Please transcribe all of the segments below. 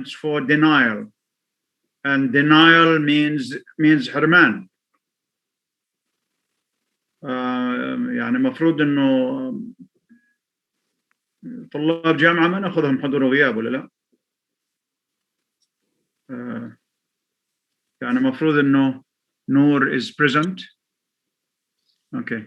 stands for denial, and denial means حرمان. يعني مفروض إنه طلاب جامعة ما نأخذهم حضور وغياب ولا لا؟ يعني مفروض إنه نور is present. Okay.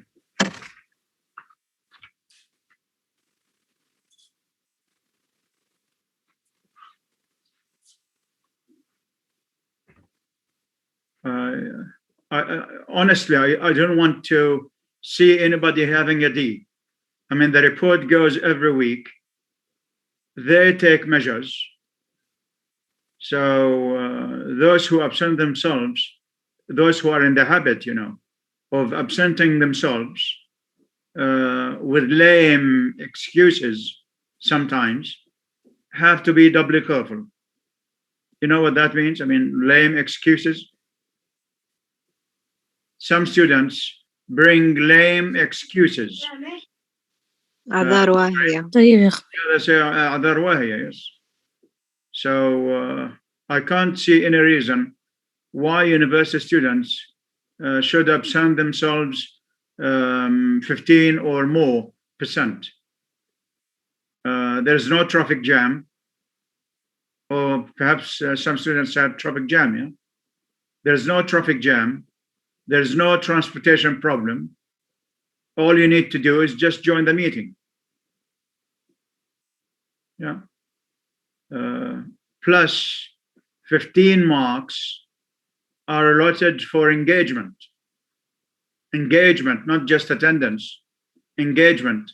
Honestly, I don't want to see anybody having a D. I mean, the report goes every week. They take measures. So those who absent themselves, those who are in the habit, of absenting themselves with lame excuses sometimes, have to be doubly careful. You know what that means? I mean, lame excuses. Some students bring lame excuses. أعذار واهية. أعذار واهية, yes. So I can't see any reason why university students should absent themselves 15 or more %. There's no traffic jam, or perhaps some students have traffic jam. Yeah, there's no traffic jam. There's no transportation problem. All you need to do is just join the meeting. Yeah. Plus 15 marks are allotted for engagement. Engagement, not just attendance. Engagement.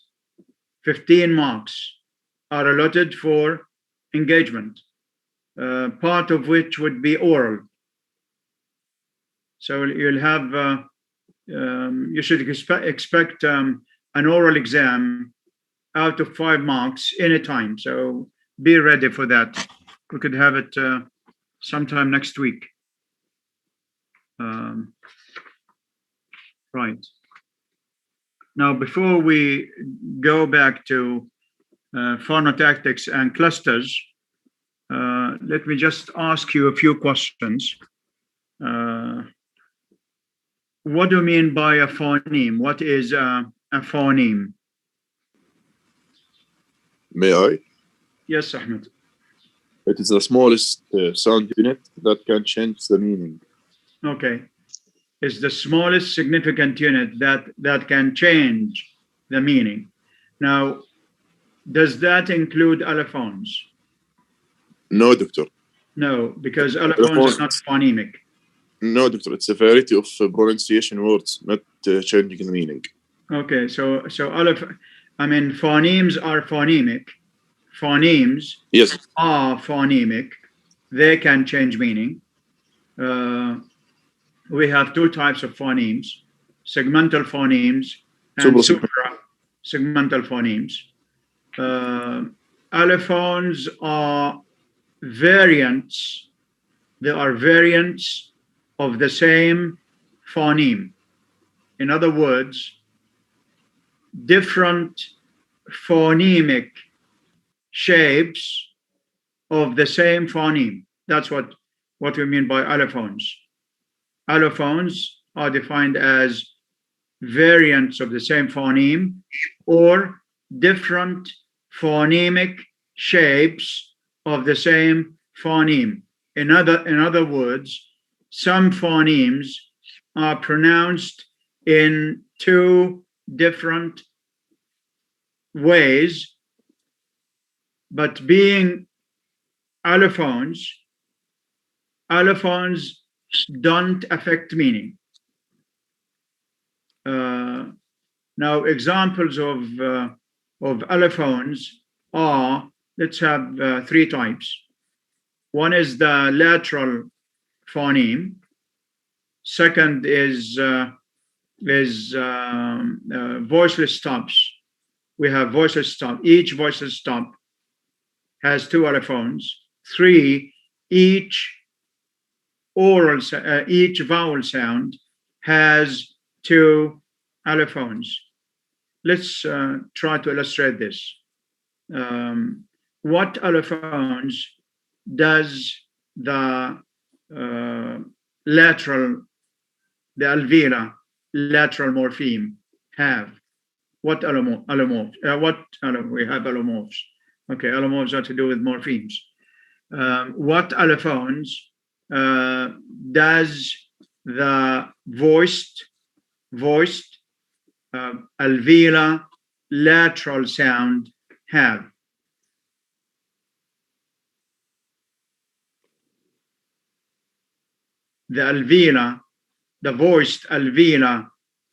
15 marks are allotted for engagement, part of which would be oral. So you'll have, you should expect an oral exam out of 5 marks anytime. So be ready for that. We could have it sometime next week. Right. Now, before we go back to phonotactics and clusters, let me just ask you a few questions. What do you mean by a phoneme? What is a phoneme? May I? Yes, Ahmed. It is the smallest sound unit that can change the meaning. Okay. It's the smallest significant unit that can change the meaning. Now, does that include allophones? No, doctor. No, because allophones are not phonemic. No, doctor. It's a variety of pronunciation words, not changing the meaning. Okay, so phonemes are phonemic. Phonemes yes. are phonemic. They can change meaning. We have 2 types of phonemes: segmental phonemes and supra-segmental phonemes. Allophones are variants. They are variants of the same phoneme. In other words, different phonemic shapes of the same phoneme. That's what we mean by allophones. Allophones are defined as variants of the same phoneme or different phonemic shapes of the same phoneme. In other words, some phonemes are pronounced in 2 different ways, but being allophones don't affect meaning. Now, examples of allophones are, let's have 3 types. One is the lateral phoneme. Second is voiceless stops. We have voiceless stop. Each voiceless stop has 2 allophones. 3, each vowel sound has 2 allophones. Let's try to illustrate this. What allophones does the lateral, the alveolar lateral morpheme have? What allomorphs? We have allomorphs. Okay, allomorphs are to do with morphemes. What allophones does the voiced alveolar lateral sound have? The alveolar, the voiced alveolar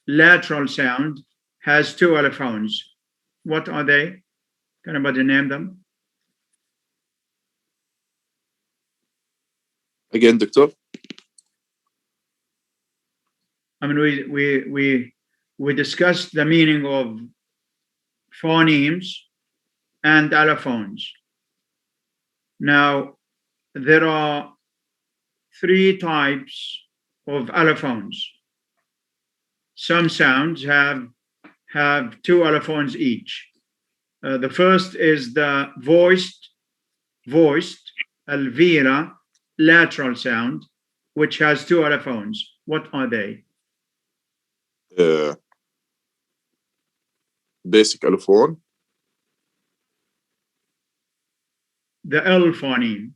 lateral sound has two allophones. What are they? Can anybody name them? Again, Doctor. I mean, we discussed the meaning of phonemes and allophones. Now, there are three types of allophones. Some sounds have two allophones each. The first is the voiced alveolar lateral sound, which has two allophones. What are they? Basic allophone. The L phoneme.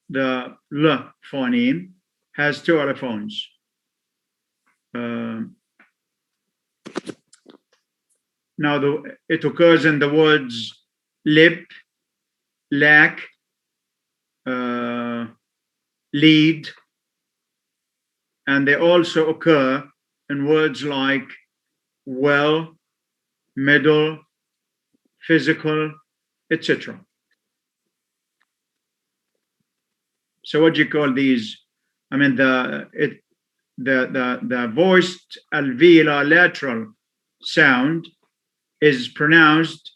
The L phoneme has two allophones. Now, it occurs in the words lip, lack, lead, and they also occur in words like well, middle, physical, etc. So what do you call these? I mean, the voiced alveolar lateral sound is pronounced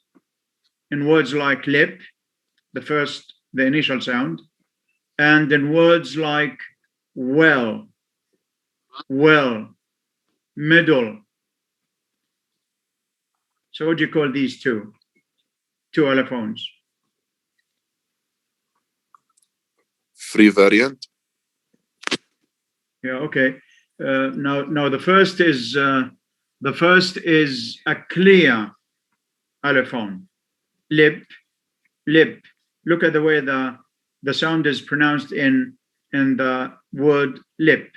in words like lip, the initial sound, and in words like well, middle. So what do you call these two allophones? Free variant. Yeah, okay. Now the first is a clear allophone. Lip. Look at the way the sound is pronounced in the word lip.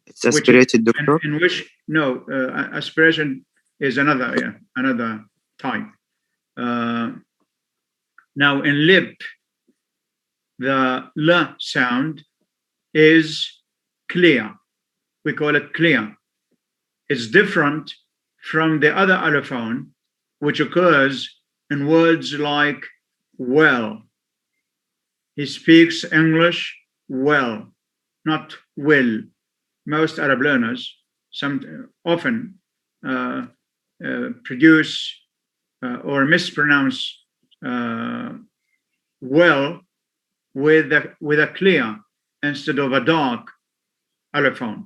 It's aspirated, Doctor. In which aspiration is another type. Now in lip, the L sound is clear. We call it clear. It's different from the other allophone, which occurs in words like well. He speaks English well, not will. Most Arab learners often produce or mispronounce well with a clear instead of a dark allophone.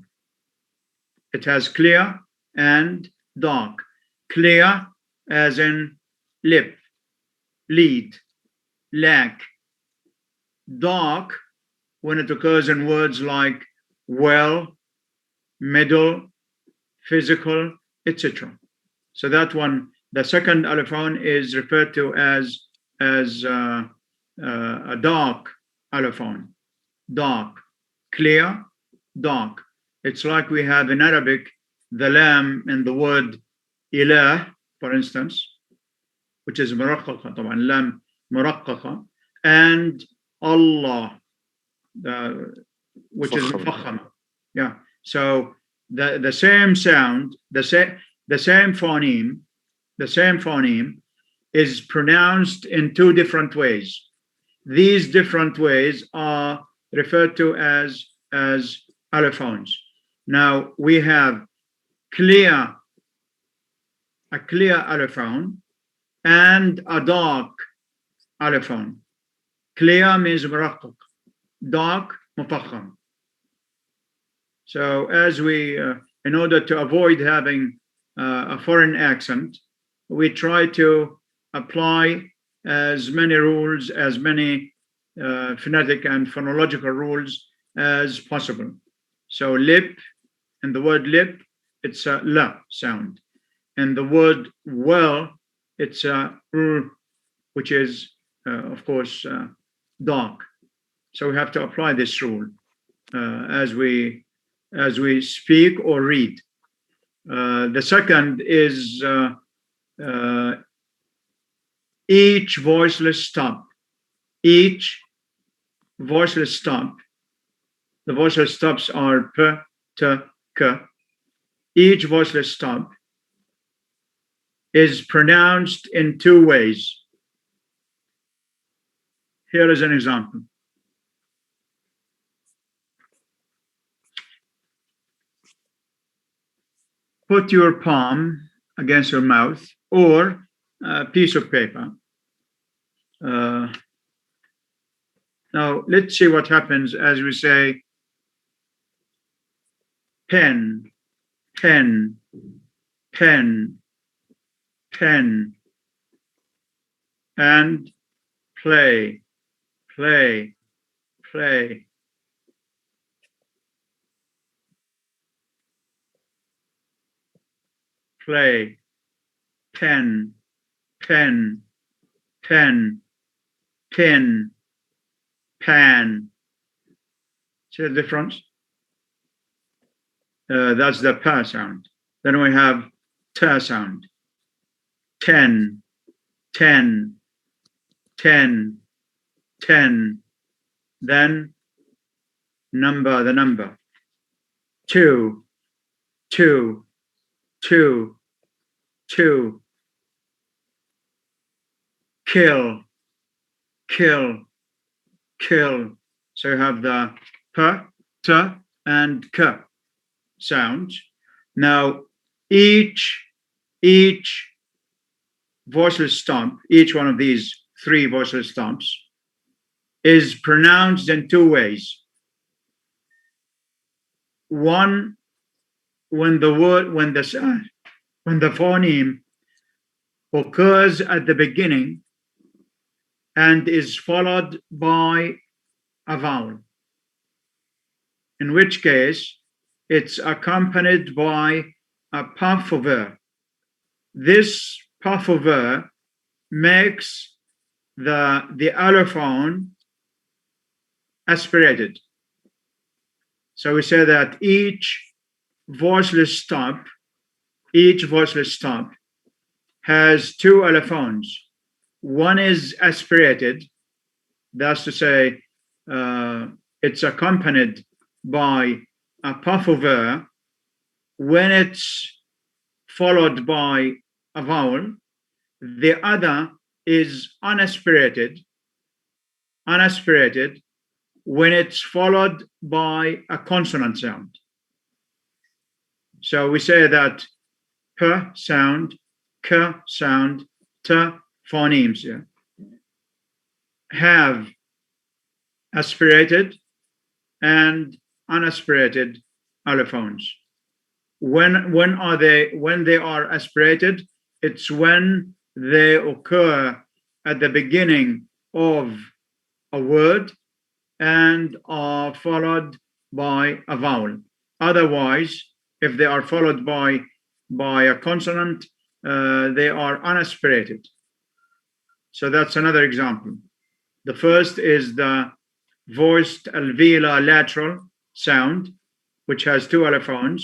It has clear and dark. Clear as in lip, lead, lack. Dark when it occurs in words like well, middle, physical, etc. So that one, the second allophone is referred to as a dark allophone. Dark, clear, dark. It's like we have in Arabic the lam in the word ilah, for instance, which is muraqqaqa, طبعا lam muraqqaqa, and Allah, which is mufakhama. Yeah. So the same sound, the same phoneme is pronounced in two different ways. These different ways are referred to as allophones. Now we have a clear allophone and a dark allophone. Clear means muraqqaq, dark mufakham. So as we, in order to avoid having a foreign accent, we try to apply as many rules, as many phonetic and phonological rules as possible. So lip, in the word lip, it's a la sound. In the word well, it's a r, which is, of course, dark. So we have to apply this rule as we speak or read. The second is each voiceless stop. Each voiceless stop. The voiceless stops are p, t, k. Each voiceless stop is pronounced in two ways. Here is an example. Put your palm against your mouth or a piece of paper. Now, let's see what happens as we say pen, pen, pen, pen, and play, play, play. Play, pen, pen, pen, pin, pan. See the difference? That's the pa sound. Then we have ta sound. 10, 10, 10, 10. Then number, the number. 2, 2, 2, 2. Kill, kill, kill. So you have the p, t, and k sounds. Now each voiceless stomp, each one of these three voiceless stomps is pronounced in two ways. One, when the phoneme occurs at the beginning and is followed by a vowel, in which case it's accompanied by a puff of air. This puff of air makes the allophone aspirated. So we say that each voiceless stop has two allophones. One is aspirated, that's to say, it's accompanied by a puff of air. When it's followed by a vowel, the other is unaspirated when it's followed by a consonant sound. So we say that p sound, k sound, t phonemes have aspirated and unaspirated allophones. When they are aspirated, it's when they occur at the beginning of a word and are followed by a vowel. Otherwise, if they are followed by a consonant, they are unaspirated. So that's another example. The first is the voiced alveolar lateral sound, which has two allophones.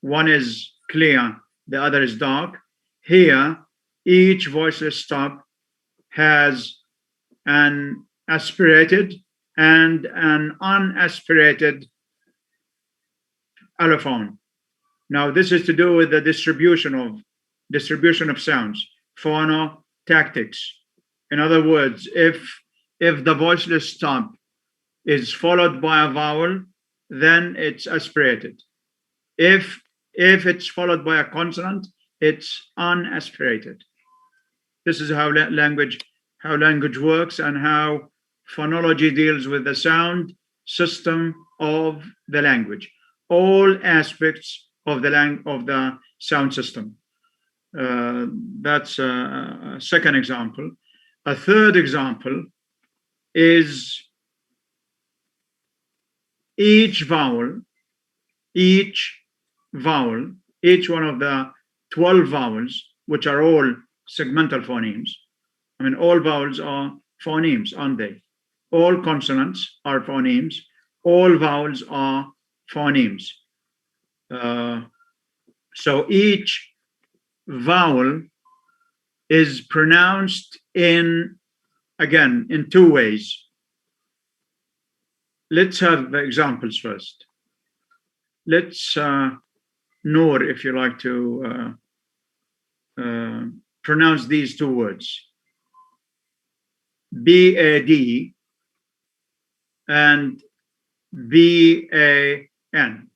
One is clear, the other is dark. Here, each voiceless stop has an aspirated and an unaspirated allophone. Now, this is to do with the distribution of sounds, phonotactics. In other words, if the voiceless stop is followed by a vowel, then it's aspirated. If it's followed by a consonant, it's unaspirated. This is how language works and how phonology deals with the sound system of the language. All aspects of the sound system. That's a second example. A third example is each vowel, each one of the 12 vowels, which are all segmental phonemes. I mean, all vowels are phonemes, aren't they? All consonants are phonemes. All vowels are phonemes. So each vowel is pronounced in two ways. Let's have examples first. Let's, Noor, if you like to pronounce these two words. B-A-D and B-A-N.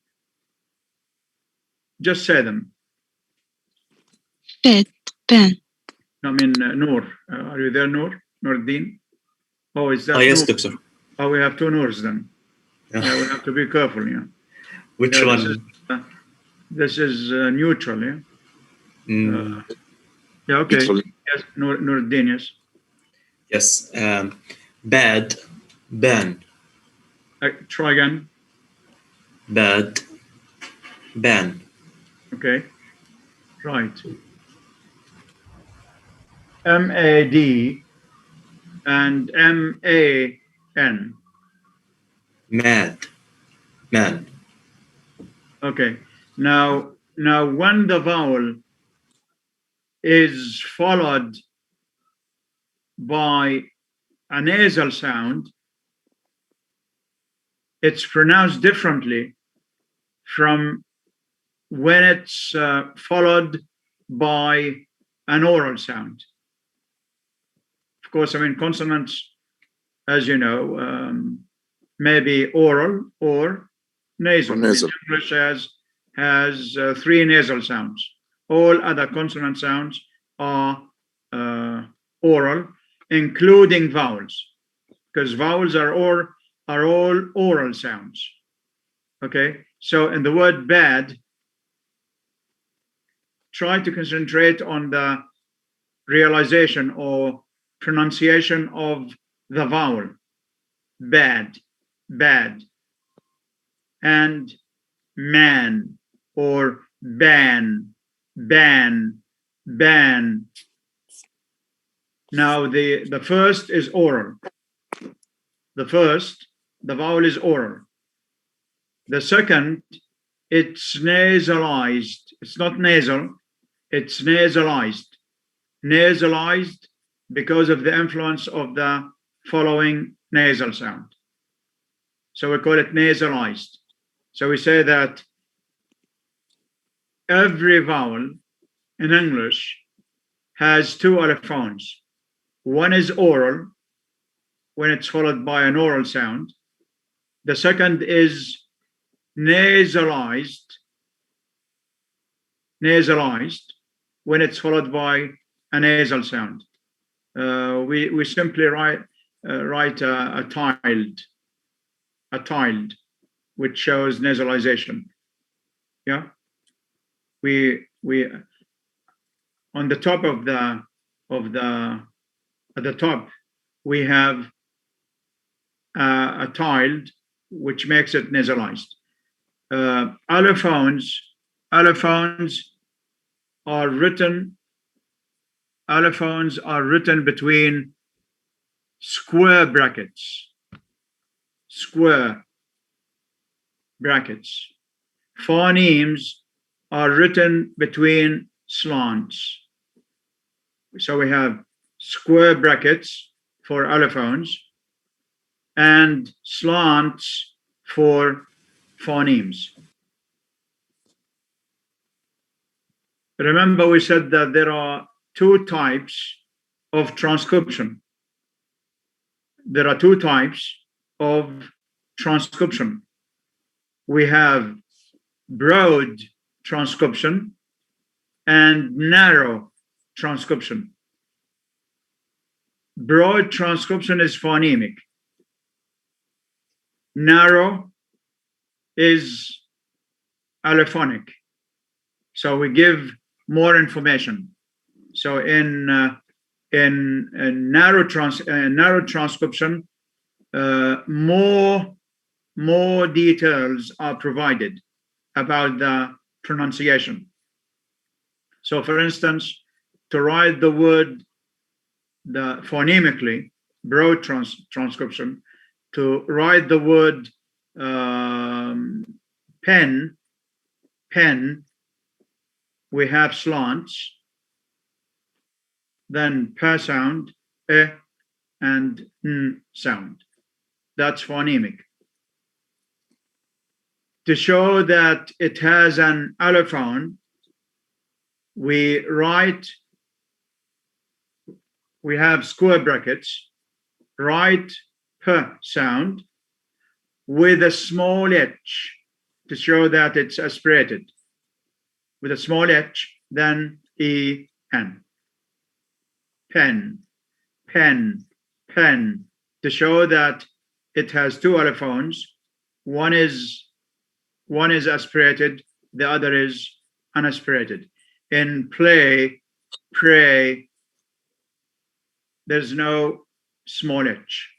Just say them. Bed, pen. I mean, Noor. Are you there, Noor? Noordin? Oh, is that yes, Noor? doctor. Oh, we have two Noors then. Yeah, we have to be careful, yeah. Which Yeah, one? This is neutral, yeah? Yeah, okay. Neutral. Yes, Noordin, yes. Yes. Bad, ban. Try again. Bad, ban. Okay. Right. M-A-D and M-A-N. Mad, man. Okay. Now when the vowel is followed by a nasal sound, it's pronounced differently from when it's followed by an oral sound. Of course, I mean, consonants, as you know, may be oral or nasal. Or nasal. English has three nasal sounds. All other consonant sounds are oral, including vowels, because vowels are all oral sounds. Okay, so in the word bad, try to concentrate on the realization or pronunciation of the vowel. Bad, bad. And man or ban, ban, ban. Now the first is oral. The vowel is oral. The second, it's nasalized. It's not nasal, it's nasalized. Nasalized because of the influence of the following nasal sound. So we call it nasalized. So we say that every vowel in English has two allophones. One is oral, when it's followed by an oral sound. The second is nasalized when it's followed by a nasal sound. We simply write a tilde, which shows nasalization. Yeah, we on the top of the at the top we have a tilde, which makes it nasalized. Allophones are written between square brackets. Phonemes are written between slants. So we have square brackets for allophones and slants for phonemes. Remember, we said that there are two types of transcription. We have broad transcription and narrow transcription. Broad transcription is phonemic. Narrow is allophonic. So we give more information. So in narrow transcription, more details are provided about the pronunciation. So, for instance, to write the word phonemically, broad transcription, to write the word pen, we have slants, then per sound, e, and n sound. That's phonemic. To show that it has an allophone, we have square brackets, write per sound with a small h to show that it's aspirated. With a small h, then en. Pen, pen, pen, to show that it has two allophones. One is aspirated, the other is unaspirated. In play, pray, there's no small h,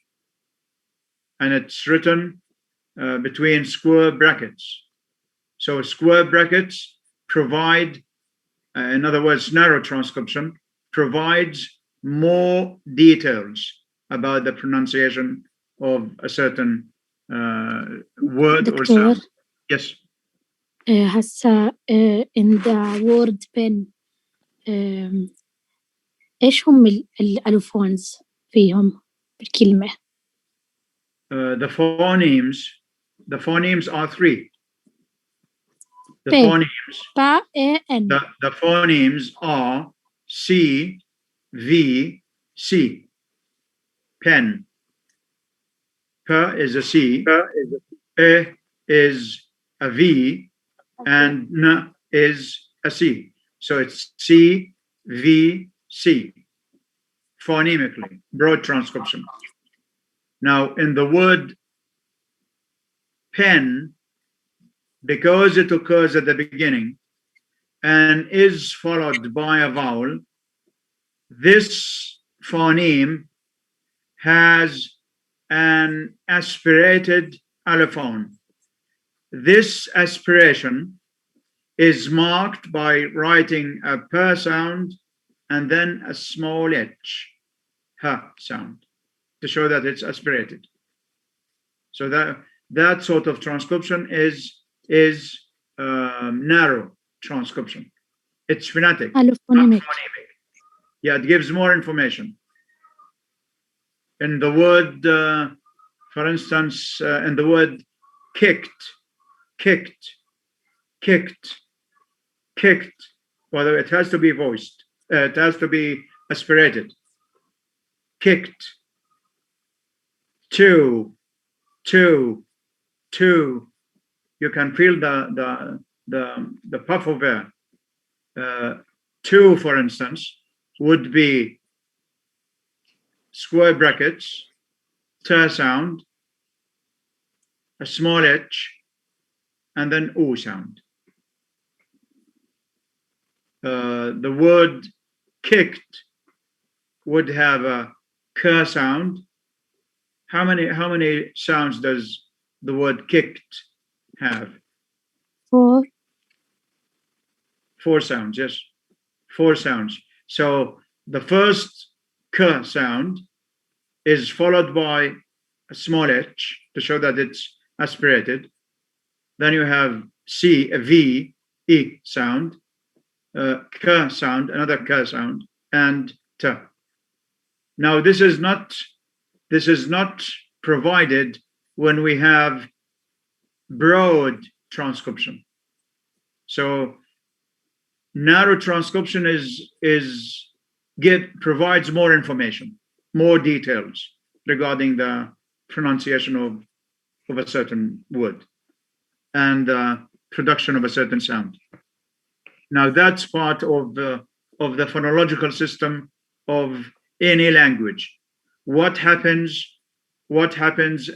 and it's written between square brackets. So square brackets provide, in other words, narrow transcription provides more details about the pronunciation of a certain word or sound. Yes. هسا in the word pen إيش هم الألوفونز فيهم بالكلمة؟ The phonemes are three. The P. phonemes. Pa, E, N. The phonemes are C, V, C. Pen. P is a C. E is a V, and N is a C. So it's C, V, C. Phonemically, broad transcription. Now, in the word pen, because it occurs at the beginning and is followed by a vowel, this phoneme has an aspirated allophone. This aspiration is marked by writing a per sound and then a small h, ha sound, to show that it's aspirated. So that sort of transcription is narrow transcription. It's phonetic, not phonemic. Yeah, it gives more information. In the word, for instance, in the word kicked, whether it has to be voiced, it has to be aspirated. Kicked. Two. You can feel the puff of air. Two, for instance, would be square brackets, ter sound, a small h, and then o sound. The word kicked would have a k sound. How many sounds does the word kicked have? 4. 4 sounds, yes. 4 sounds. So the first k sound is followed by a small h to show that it's aspirated. Then you have C, a V, E sound, k sound, another k sound, and t. Now this is not provided when we have broad transcription. So narrow transcription provides more information, more details regarding the pronunciation of a certain word and production of a certain sound. Now that's part of the phonological system of any language. What happens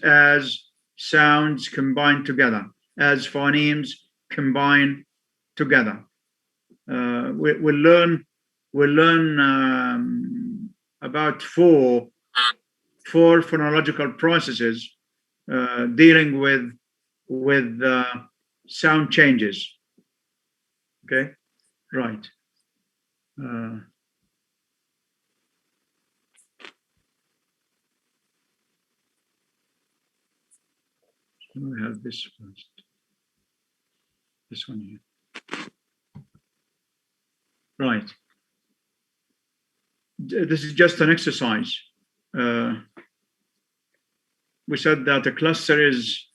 as sounds combine together, as phonemes combine together? we'll learn about four phonological processes dealing with sound changes. Okay, right. We have this first. This one here. Right. This is just an exercise. We said that a cluster is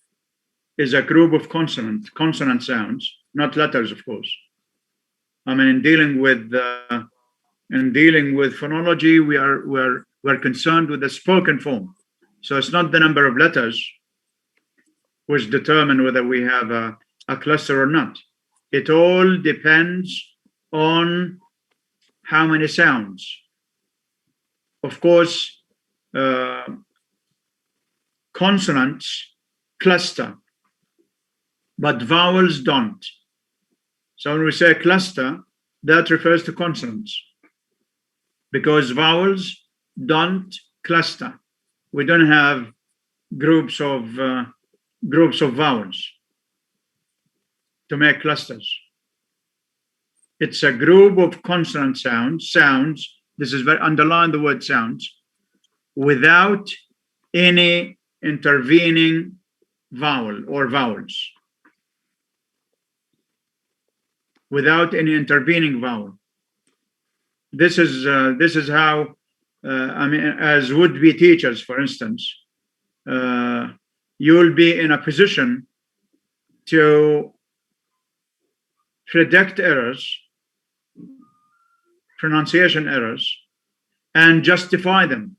a group of consonant sounds, not letters, of course. I mean, in dealing with phonology, we're concerned with the spoken form. So it's not the number of letters which determine whether we have a cluster or not. It all depends on how many sounds. Of course, consonants cluster, but vowels don't. So when we say cluster, that refers to consonants, because vowels don't cluster. We don't have groups of vowels to make clusters. It's a group of consonant sounds. This is very, underline the word sounds, without any intervening vowel or vowels. Without any intervening vowel. This is how, I mean, as would-be teachers, for instance, you'll be in a position to predict errors, pronunciation errors, and justify them.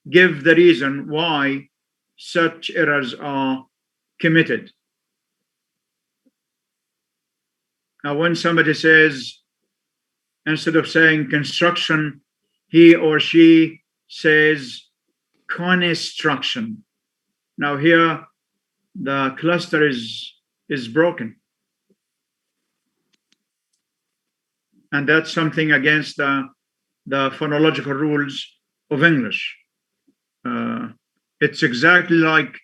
Give the reason why such errors are committed. Now, when somebody says, instead of saying construction, he or she says construction. Now here, the cluster is broken. And that's something against the phonological rules of English. It's exactly like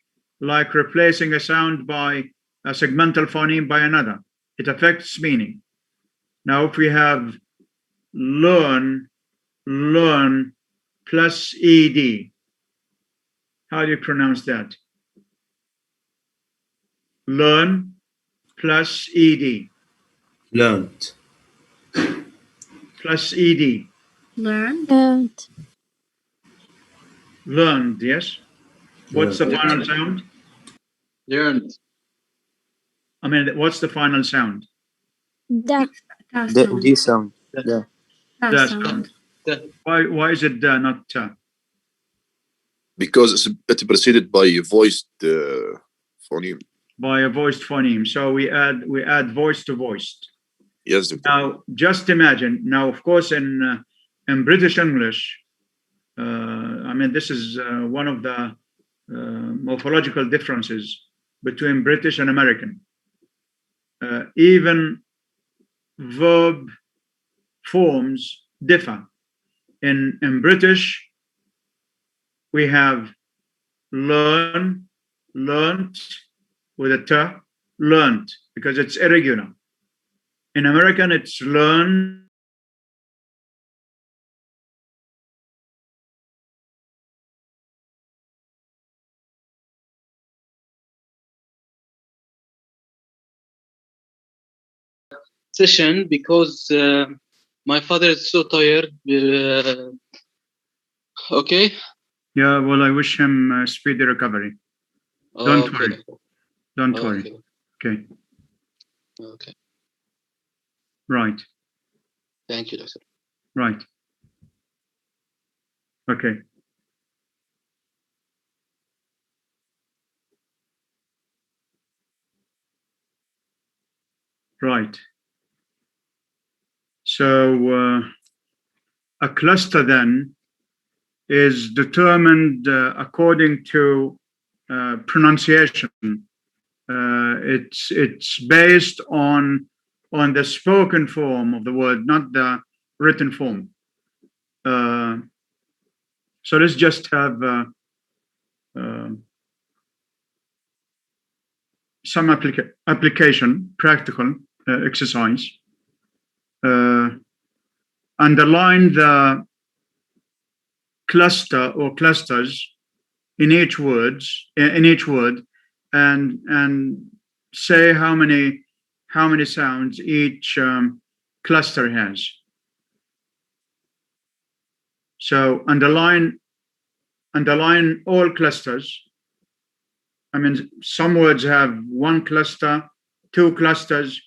replacing a sound by a segmental phoneme by another. It affects meaning. Now, if we have learn plus ed, how do you pronounce that? Learn plus ed. Learned. Plus ed. Learned. Learned, yes. What's the Learned. final sound? Learned. I mean, what's the final sound? Da. The D sound. Yeah. That's correct. Why is it not Because it's preceded by voiced phoneme. by a voiced phoneme? So we add voice to voiced. Yes, Doctor. Now, just imagine. Now, of course, in British English, I mean, this is one of the morphological differences between British and American. Even verb forms differ. In British, we have learn, learnt with a t, learnt, because it's irregular. In American, it's learn. Session because my father is so tired. Okay. Yeah, well, I wish him speedy recovery. Don't Okay. worry. Don't Okay. worry. Okay. Okay. Right. Thank you, Doctor. Right. Okay. Right. So a cluster then is determined according to pronunciation. It's based on on the spoken form of the word, not the written form. So let's just have some application, practical exercise. Underline the cluster or clusters in each word, and say how many sounds each cluster has. So underline all clusters. I mean, some words have one cluster, two clusters.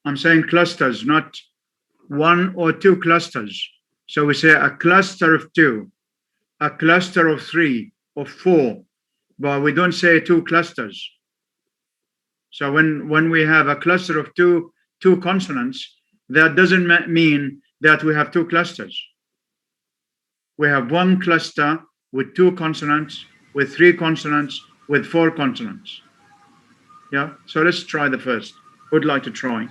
I'm saying clusters, not one or two clusters. So we say a cluster of two, a cluster of three, or four, but we don't say two clusters. So when we have a cluster of two consonants, that doesn't mean that we have two clusters. We have one cluster with two consonants, with three consonants, with four consonants. Yeah, so let's try the first. Who'd like to try?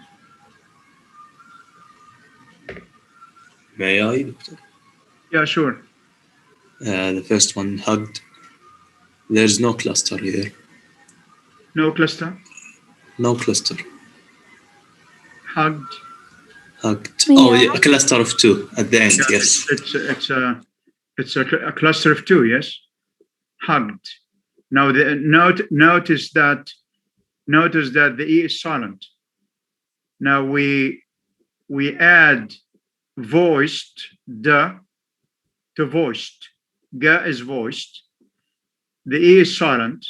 May I, Doctor? Yeah, sure. The first one, hugged. There's no cluster here. No cluster? No cluster. Hugged? Hugged. May Oh, I? yeah, a cluster of two at the end, Yeah, yes. it's a cluster of two, yes? Hugged. Now, notice that the E is silent. Now we add voiced, the, to voiced. Ga is voiced. The E is silent.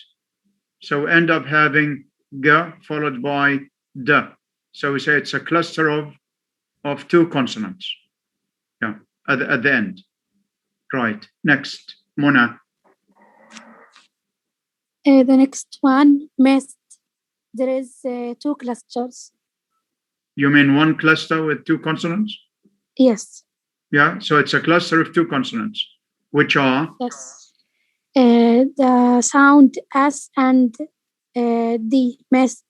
So we end up having ga followed by the. So we say it's a cluster of two consonants. Yeah, at the end. Right. Next, Mona. The next one, mist. There is two clusters. You mean one cluster with two consonants? Yes. Yeah, so it's a cluster of two consonants, which are? Yes. The sound S and D, mist.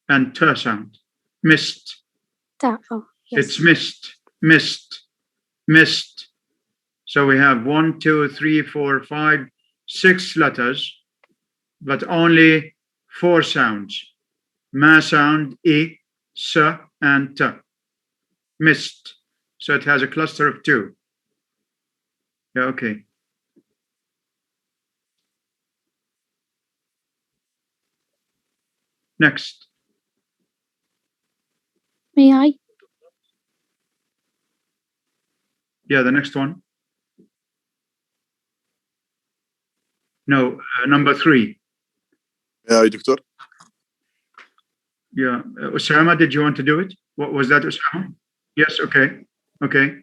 And t sound. Mist. Ta. Oh, yes. It's mist, mist. So we have 1, 2, 3, 4, 5, 6 letters, but only 4 sounds. Ma sound, E, S, and T. Mist. So it has a cluster of 2. Yeah, okay. Next. May I? Yeah, the next one. No, number 3. Yeah, Doctor. Yeah, Osama, did you want to do it? What was that, Osama? Yes, okay, okay.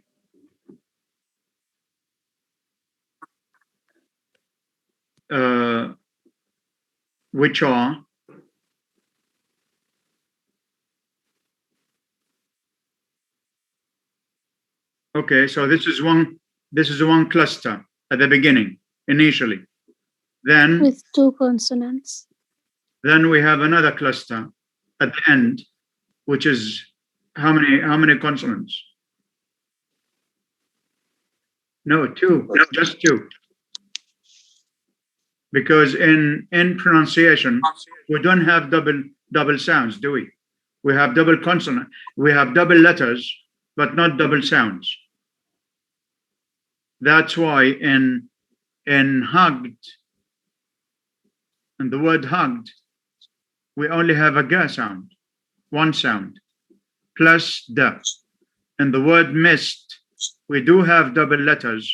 Which are? Okay, so this is one cluster at the beginning, initially. Then With two consonants. Then we have another cluster at the end, which is how many consonants? No, 2, just 2. Because in pronunciation, we don't have double sounds, do we? We have double consonant, we have double letters, but not double sounds. That's why in hugged, in the word hugged, we only have a ga sound, one sound, plus da. In the word mist, we do have double letters,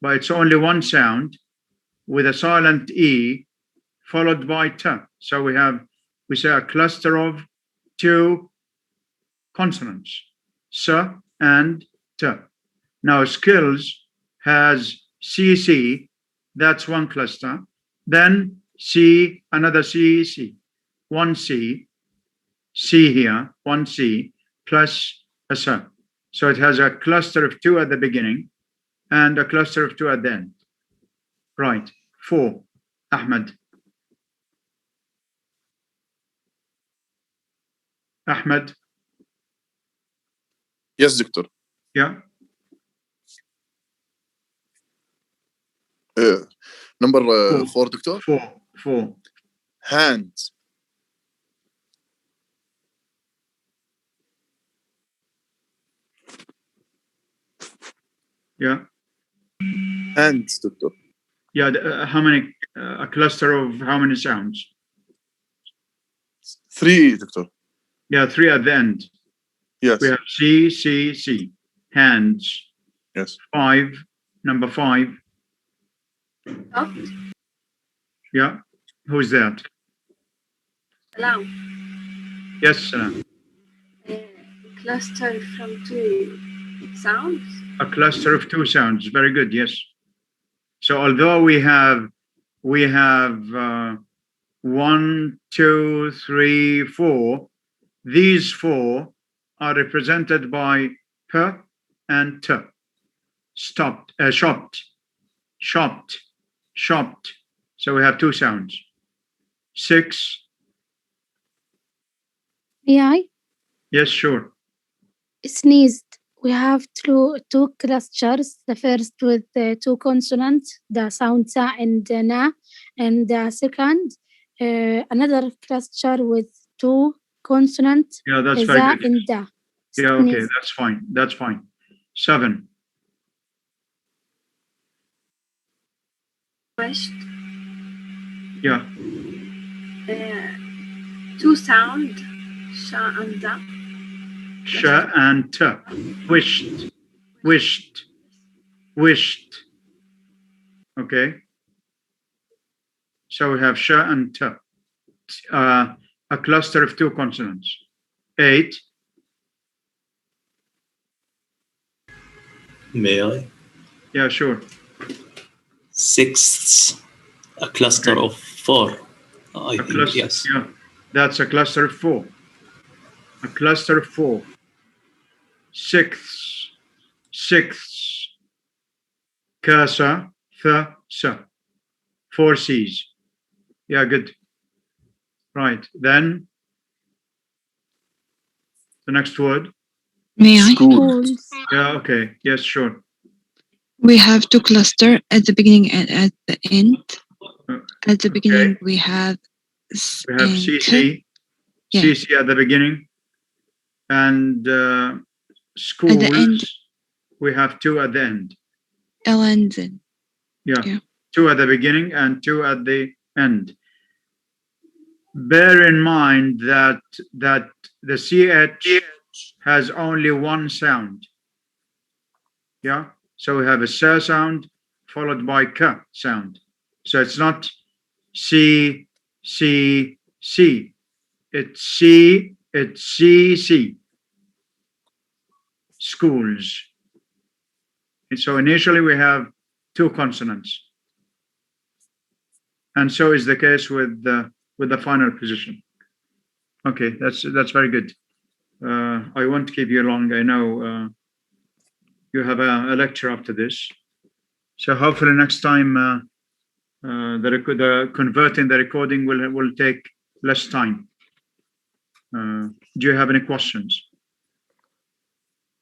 but it's only one sound with a silent E followed by T. So we say a cluster of 2 consonants, S and T. Now skills has CC, that's one cluster. Then C, another C, one C here, one C plus a S. So it has a cluster of 2 at the beginning and a cluster of 2 at the end. Right. 4. Ahmed. Ahmed. Yes, دكتور. Yeah. Number Four. 4 دكتور. Four. Hand. Yeah. Hands دكتور. Yeah. How many? A cluster of how many sounds? 3 دكتور. Yeah, 3 at the end. Yes. We have C. Hands. Yes. 5. Number 5. Yeah. Who's that? Hello. Yes, Salam. Cluster from 2 sounds. A cluster of 2 sounds. Very good. Yes. So although we have 1, 2, 3, 4, these 4 are represented by P and T. Stopped, shopped. So we have 2 sounds. 6. May I? Yes, sure. Sneezed. We have two clusters. The first with the 2 consonants, the sound sa and na, and the second, another cluster with 2 consonants, Yeah, that's za very good. and da. Yeah, okay, Sneezed. that's fine. 7. Wished. Yeah, 2 sound. Sha and da. sh and t. Wished. Okay. So we have sh and t. A cluster of 2 consonants. 8. May I? Yeah, sure. Sixths, a cluster Okay. of 4. I A think, cluster, yes. yeah, that's a cluster of 4. A cluster of 4. Sixths. Kasa, sa. 4 C's. Yeah, good. Right. Then the next word. May I? School. Schools. Yeah, okay. Yes, sure. We have 2 clusters at the beginning and at the end. Uh, At the beginning, we have We have and CC. Yeah. CC at the beginning. And schools, end. we have 2 at the end. L and Z. Yeah. 2 at the beginning and 2 at the end. Bear in mind that the CH has only 1 sound. Yeah. So we have a S sound followed by K sound. So it's not C. It's CC. Schools. And so initially we have 2 consonants. And so is the case with the final position. Okay, that's very good. I won't keep you long. I know you have a lecture after this. So hopefully next time the converting the recording will take less time. Do you have any questions?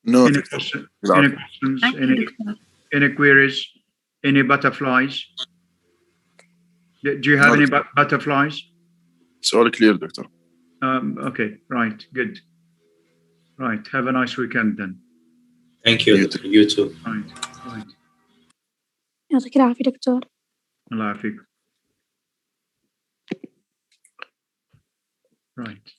No, Any دكتور. questions? لا. Any questions? Any queries? Any butterflies? Do you have No. any butterflies? It's all clear دكتور. Okay, right, good. Right, have a nice weekend then. Thank you. You You too. Right. يعطيك العافية دكتور. الله يعافيك. Right.